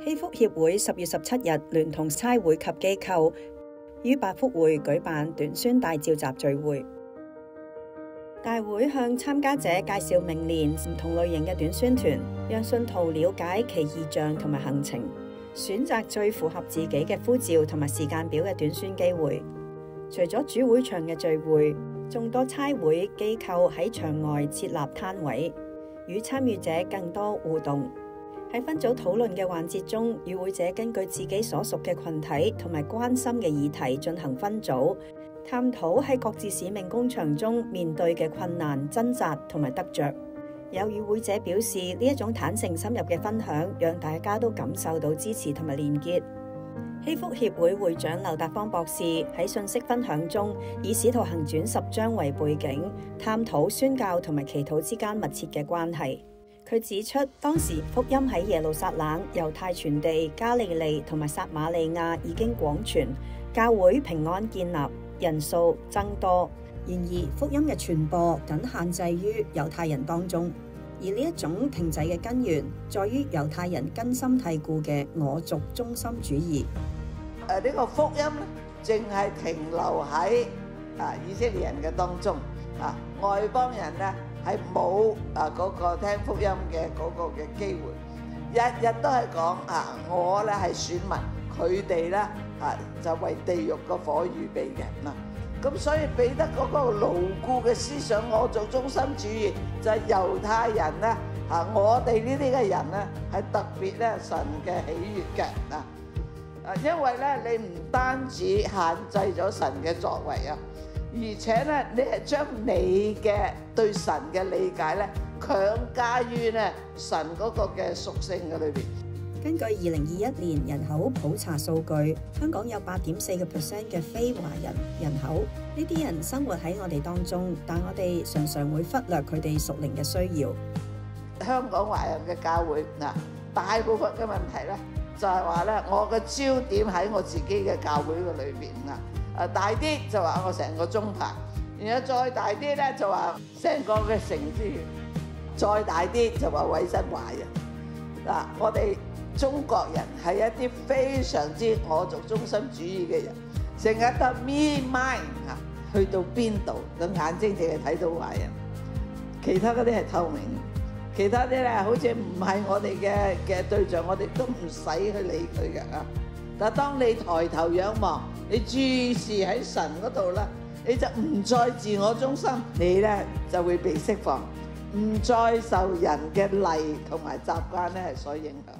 禧福協會10月17日聯同差會及機構於百福會舉辦短宣大召集聚會。大會向參加者介紹明年唔同類型嘅短宣團，讓信徒了解其意象同埋行程，選擇最符合自己嘅呼召同埋時間表嘅短宣機會。除咗主會場嘅聚會，眾多差會機構喺場外設立攤位，與參與者更多互動。喺分組討論嘅環節中，與會者根據自己所屬嘅群體同埋關心嘅議題進行分組，探討喺各自使命工場中面對嘅困難、掙扎同埋得着。有與會者表示，呢一種坦誠深入嘅分享，讓大家都感受到支持同埋連結。禧福協會會長劉達芳博士喺信息分享中，以《使徒行傳》10章為背景，探討宣教同埋祈禱之間密切嘅關係。佢指出，當時福音喺耶路撒冷、猶太全地、加利利同埋撒瑪利亞已經廣傳，教會平安建立，人數增多。然而，福音嘅傳播僅限制於猶太人當中，而呢一種停滯嘅根源，在於猶太人根深蒂固嘅我族中心主義。呢個福音淨係停留喺以色列人嘅當中，外邦人咧係冇嗰個聽福音嘅嗰個嘅機會，日日都係講我咧係選民，佢哋咧就為地獄個火預備嘅啦。咁所以彼得嗰個牢固嘅思想，我族中心主義就係猶太人咧我哋呢啲嘅人咧係特別咧神嘅喜悅嘅因為咧你唔單止限制咗神嘅作為而且咧你係將你嘅對神嘅理解咧強加於咧神嗰個嘅屬性嘅裏邊。根據2021年人口普查數據，香港有8.4% 嘅非華人人口，呢啲人生活喺我哋當中，但我哋常常會忽略佢哋屬靈嘅需要。香港華人嘅教會大部分嘅問題咧就係話咧，我嘅焦點喺我自己嘅教會嘅裏邊大啲就話我成個宗派，然後再大啲咧就話成個嘅城市，再大啲就話委身華人我哋中國人係一啲非常之我族中心主義嘅人，成日得 me mine 去到邊度個眼睛淨係睇到華人，其他嗰啲係透明，其他啲咧好似唔係我哋嘅對象，我哋都唔使去理佢嘅但係當你抬頭仰望，你注視喺神嗰度啦，你就唔再自我中心，你咧就會被釋放，唔再受人嘅例同埋習慣咧所影響。